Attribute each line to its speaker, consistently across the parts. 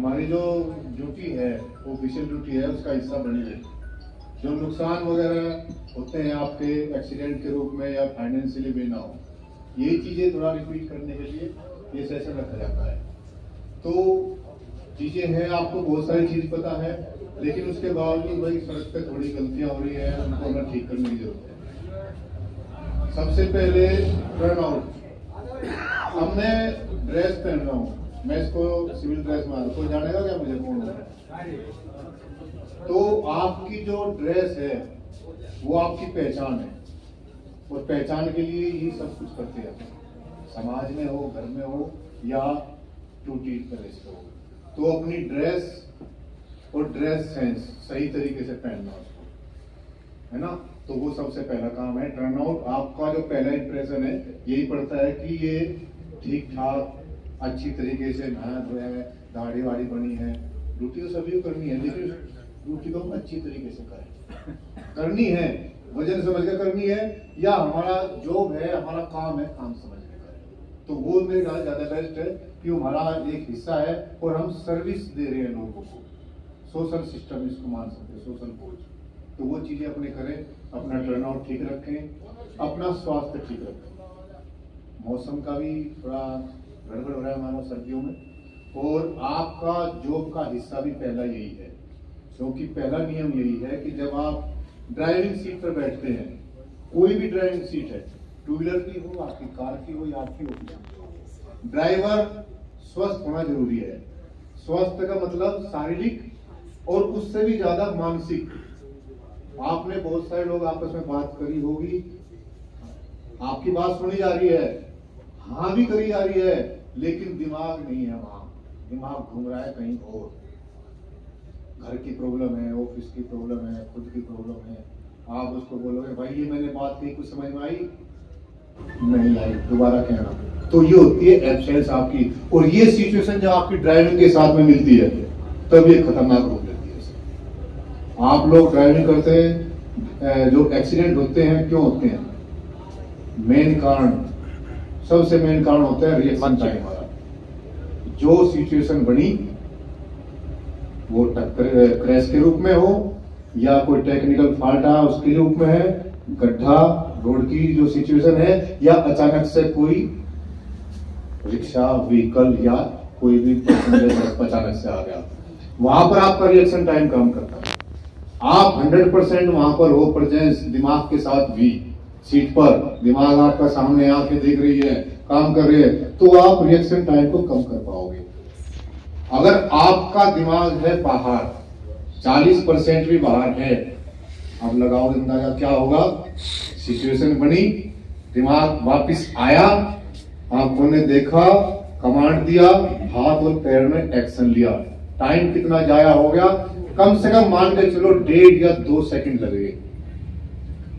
Speaker 1: हमारी जो ड्यूटी है, ऑफिशियल ड्यूटी है, उसका हिस्सा बनी रहे। जो नुकसान वगैरह होते हैं आपके एक्सीडेंट के रूप में या फाइनेंशियली भी ना हो, ये चीज़ें थोड़ा रिपीट करने के लिए ये सेशन रखा जाता है। तो चीज़ें हैं, आपको बहुत सारी चीज़ पता है, लेकिन उसके बावजूद भाई सड़क पे थोड़ी गलतियाँ हो रही है, उनको हमें ठीक करने की जरूरत है। सबसे पहले टर्न आउट। अब मैं ड्रेस पहन रहा हूँ, मैं इसको सिविल ड्रेस में कोई जानेगा क्या मुझे कौन है? तो आपकी जो ड्रेस है वो आपकी पहचान है, और पहचान के लिए ही सब कुछ करते हैं, समाज में हो, घर में हो या ड्यूटी प्लेस पे हो। तो अपनी ड्रेस और ड्रेस सेंस सही तरीके से पहनना उसको, है ना। तो वो सबसे पहला काम है टर्न आउट। आपका जो पहला इंप्रेशन है यही पड़ता है कि ये ठीक ठाक अच्छी तरीके से नहाया धोया है, दाढ़ी वाड़ी बनी है। ड्यूटी तो सभी को करनी है, लेकिन ड्यूटी को हम अच्छी तरीके से करें, करनी है, वजन समझ कर करनी है, या हमारा जॉब है, हमारा काम है, काम समझ कर करें। तो वो मेरे ख्याल ज्यादा बेस्ट है कि हमारा एक हिस्सा है और हम सर्विस दे रहे हैं लोगों को। सोशल सिस्टम इसको मान सकते हैं, सोशल बोझ। तो वो चीजें अपने करें, अपना टर्न आउट ठीक रखें, अपना स्वास्थ्य ठीक रखें। मौसम का भी थोड़ा गड़बड़ हो रहा है हमारा सर्दियों में, और आपका जॉब का हिस्सा भी पहला यही है, क्योंकि पहला नियम यही है कि जब आप ड्राइविंग सीट पर बैठते हैं, कोई भी ड्राइविंग सीट है, टू व्हीलर की हो, आपकी कार की हो या आपकी हो, ड्राइवर स्वस्थ होना जरूरी है। स्वस्थ का मतलब शारीरिक और उससे भी ज्यादा मानसिक। आपने बहुत सारे लोग आपस में बात करी होगी, आपकी बात सुनी जा रही है, हाँ भी करी जा रही है, लेकिन दिमाग नहीं है वहां, दिमाग घूम रहा है कहीं और। घर की प्रॉब्लम है, ऑफिस की प्रॉब्लम है, खुद की प्रॉब्लम है। आप उसको बोलोगे भाई ये मैंने बात कही, कुछ समझ में आई? नहीं आई, दोबारा कहना। तो ये होती है एब्सेंस आपकी, और ये सिचुएशन जब आपकी ड्राइविंग के साथ में मिलती है तब ये खतरनाक हो जाती है। आप लोग ड्राइविंग करते हैं, जो एक्सीडेंट होते हैं क्यों होते हैं? मेन कारण, सबसे मेन कारण होता है रिएक्शन टाइम वाला। जो सिचुएशन बनी वो टक्कर क्रैश के रूप में हो, या कोई टेक्निकल फॉल्ट आया उसके रूप में है, गड्ढा रोड की जो सिचुएशन है, या अचानक से कोई रिक्शा व्हीकल या कोई भी पैसेंजर अचानक से आ गया, वहां पर आपका रिएक्शन टाइम कम करता है। आप 100% वहां पर हो, प्रेजेंस दिमाग के साथ भी सीट पर, दिमाग आपका सामने आके देख रही है, काम कर रही है, तो आप रिएक्शन टाइम को कम कर पाओगे। अगर आपका दिमाग है बाहर, 40% भी बाहर है, आप लगाओ अंदाजा क्या होगा। सिचुएशन बनी, दिमाग वापस आया, आंखों ने देखा, कमांड दिया, हाथ और पैर में एक्शन लिया, टाइम कितना जाया हो गया? कम से कम मान के चलो 1.5 या 2 सेकंड लगेंगे।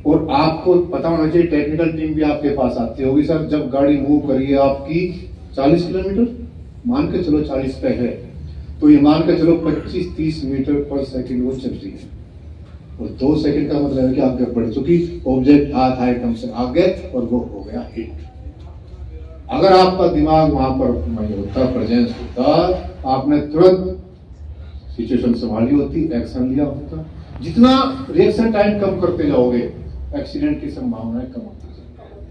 Speaker 1: और आपको पता होना चाहिए, टेक्निकल टीम भी आपके पास आती होगी, सर जब गाड़ी मूव करिए आपकी 40 किलोमीटर, मान के चलो 40 पे है, तो ये मान के चलो 25-30 मीटर पर सेकंड वो चल रही है, और 2 सेकंड का मतलब है कि आगे बढ़ चुकी, ऑब्जेक्ट हाथ एकदम से आगे और वो हो गया हिट। अगर आपका दिमाग वहां पर होता, प्रेजेंस होता, आपने तुरंत सिचुएशन संभाली होती, एक्शन लिया होता। जितना रिएक्शन टाइम कम करते जाओगे, एक्सीडेंट की संभावनाएं कम होती जाएगी।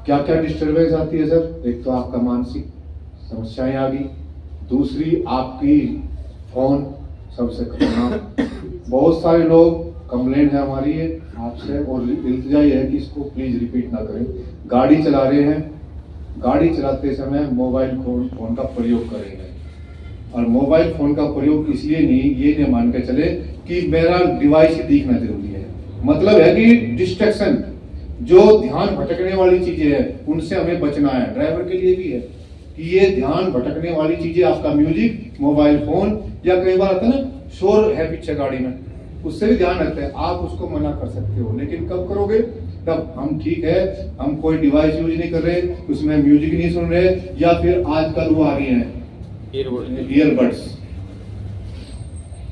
Speaker 1: क्या क्या डिस्टर्बेंस आती है सर? एक तो आपका मानसिक समस्याएं आ गई, दूसरी आपकी फोन सबसे खतरनाक। बहुत सारे लोग कंप्लेंट है हमारी है आपसे, और इल्तिजा ये है कि इसको प्लीज रिपीट ना करें। गाड़ी चला रहे हैं, गाड़ी चलाते समय मोबाइल फोन का प्रयोग करेंगे, और मोबाइल फोन का प्रयोग इसलिए नहीं, ये नहीं मान के चले कि मेरा डिवाइस ही दिखना जरूरी है। मतलब है कि डिस्ट्रैक्शन, जो ध्यान भटकने वाली चीजें हैं उनसे हमें बचना है। ड्राइवर के लिए भी है कि ये ध्यान भटकने वाली चीजें, आपका म्यूजिक, मोबाइल फोन, या कई बार आता है ना शोर है पीछे गाड़ी में, उससे भी ध्यान रखते हैं। आप उसको मना कर सकते हो, लेकिन कब करोगे? तब हम ठीक है, हम कोई डिवाइस यूज नहीं कर रहे, उसमें म्यूजिक नहीं सुन रहे, या फिर आजकल वो आ रही है ईयरबड्स।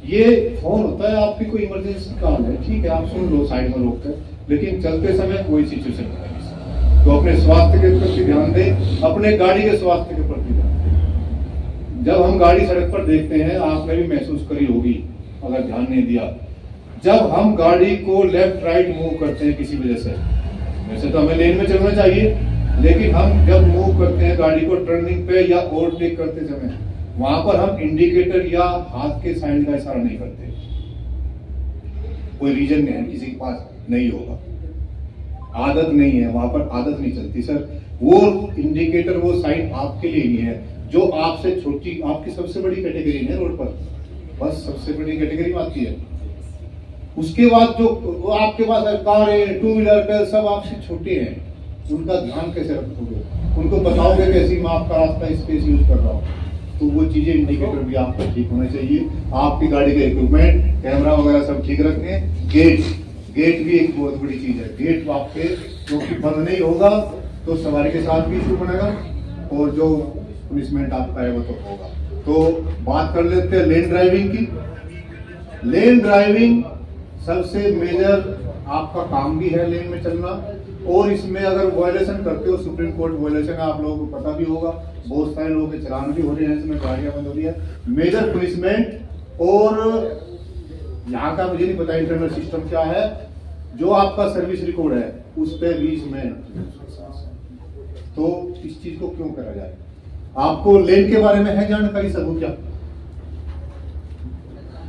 Speaker 1: ये फोन होता है आपकी कोई इमरजेंसी कॉल है, ठीक है आप सुन लो साइड में रोक कर, लेकिन चलते समय कोई सिचुएशन नहीं। तो अपने स्वास्थ्य के प्रति ध्यान दें, अपने गाड़ी के स्वास्थ्य के प्रति ध्यान दें। जब हम गाड़ी सड़क पर देखते हैं, आपने भी महसूस करी होगी अगर ध्यान नहीं दिया, जब हम गाड़ी को लेफ्ट राइट मूव करते हैं किसी वजह से, वैसे तो हमें लेन में चलना चाहिए, लेकिन हम जब मूव करते हैं गाड़ी को टर्निंग पे या ओवरटेक करते समय, वहां पर हम इंडिकेटर या हाथ के साइन का इशारा नहीं करते। कोई रीजन नहीं है, किसी के पास नहीं होगा, आदत नहीं है, वहां पर आदत नहीं चलती सर। वो इंडिकेटर, वो साइन आपके लिए नहीं है, जो आपसे छोटी, आपकी सबसे बड़ी कैटेगरी है रोड पर, बस सबसे बड़ी कैटेगरी में आती है। उसके बाद जो आपके पास कारें, टू व्हीलर, सब आपसे छोटे हैं, उनका ध्यान कैसे रखोगे? उनको बताओगे कैसे मैं आपका रास्ता स्पेस यूज कर रहा हूँ? तो वो चीजें, इंडिकेटर भी आपका ठीक होना चाहिए, आपकी गाड़ी का इक्विपमेंट, कैमरा वगैरह सब ठीक रखें। गेट भी एक बहुत बड़ी चीज है। गेट आपके क्योंकि बंद नहीं होगा तो सवारी के साथ भी इशू बनेगा और जो पुलिसमेंट आपका है वो तो होगा। तो बात कर लेते हैं लेन ड्राइविंग की। लेन ड्राइविंग सबसे मेजर आपका काम भी है लेन में चलना, और इसमें अगर वायलेशन करते हो, सुप्रीम कोर्ट वायलेशन है, आप लोगों को पता भी होगा, बहुत सारे लोगों के चलान भी हो रहे हैं, इसमें गाड़ियां बंद हो रही है, मेजर पुलिसमेंट। और यहाँ का मुझे नहीं पता इंटरनल सिस्टम क्या है, जो आपका सर्विस रिकॉर्ड है उस पर 20 मिनट। तो इस चीज को क्यों करा जाए? आपको लेन के बारे में है जानकारी सबको? क्या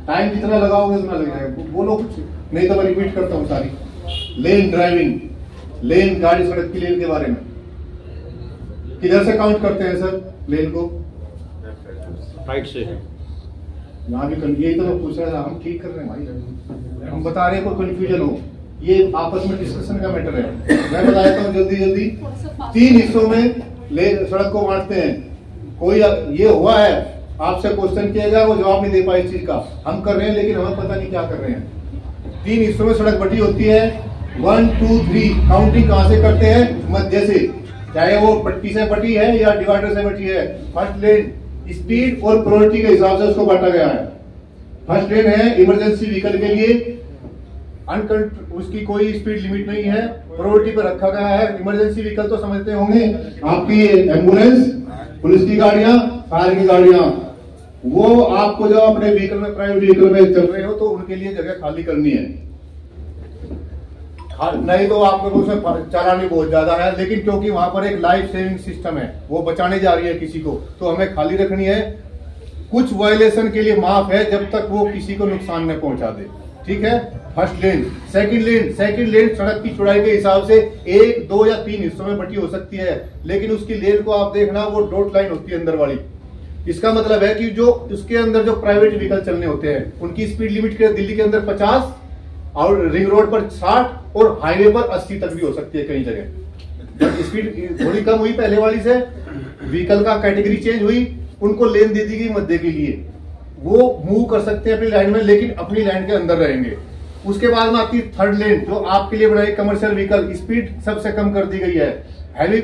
Speaker 1: टाइम जितना लगाओगे उतना लग जाएगा, बोलो कुछ नहीं तो मैं रिपीट करता हूँ सारी। लेन ड्राइविंग, लेन गाड़ी सड़क की लेन के बारे में किधर से काउंट करते हैं सर लेन को?
Speaker 2: राइट से।
Speaker 1: यहाँ भी यही तो मैं पूछ रहा था, हम ठीक कर रहे हैं भाई, हम बता रहे हैं कोई कंफ्यूजन हो, ये आपस में डिस्कशन का मैटर है। मैं बता देता हूँ जल्दी जल्दी। 3 हिस्सों में सड़क को बांटते हैं। कोई ये हुआ है आपसे क्वेश्चन किया गया, वो जवाब नहीं दे पाए इस चीज का, हम कर रहे हैं लेकिन हमें पता नहीं क्या कर रहे हैं। 3 हिस्सों में सड़क बटी होती है, 1 2 3। काउंटिंग कहां से करते हैं? मध्य से, चाहे वो पट्टी से बटी है या डिवाइडर से बटी है। फर्स्ट लेन स्पीड और प्रायोरिटी के हिसाब से उसको बांटा गया है। फर्स्ट लेन है इमरजेंसी व्हीकल के लिए, उसकी कोई स्पीड लिमिट नहीं है, प्रायोरिटी पर रखा गया है। इमरजेंसी व्हीकल तो समझते होंगे, आपकी एम्बुलेंस, पुलिस की गाड़ियां, फायर की गाड़ियां, वो आपको जब अपने व्हीकल में, प्राइवेट व्हीकल में चल रहे हो तो उनके लिए जगह खाली करनी है, नहीं तो आपके को उसमें चालानी बहुत ज्यादा है। लेकिन क्योंकि वहां पर एक लाइफ सेविंग सिस्टम है, वो बचाने जा रही है किसी को, तो हमें खाली रखनी है। कुछ वायलेशन के लिए माफ है जब तक वो किसी को नुकसान न पहुंचा दे, ठीक है। फर्स्ट लेन, सेकंड लेन सड़क की चौड़ाई के हिसाब से 1 2 या 3 हिस्सों में बटी हो सकती है, लेकिन उसकी लेन को आप देखना, वो डॉट लाइन होती है अंदर वाली। इसका मतलब है कि जो उसके अंदर जो प्राइवेट व्हीकल चलने होते हैं उनकी स्पीड लिमिट के दिल्ली के अंदर 50 और रिंग रोड पर 60 और हाईवे पर 80 तक भी हो सकती है कई जगह। स्पीड थोड़ी कम हुई पहले वाली से, व्हीकल का कैटेगरी चेंज हुई, उनको लेन दे दी गई मध्य के लिए, वो मूव कर सकते हैं अपनी लाइन में, लेकिन अपनी लाइन के अंदर रहेंगे। उसके बाद में आती थर्ड लेन, जो आपके लिए बनाई कमर्शियल व्हीकल, स्पीड सबसे कम कर दी गई है। हैवी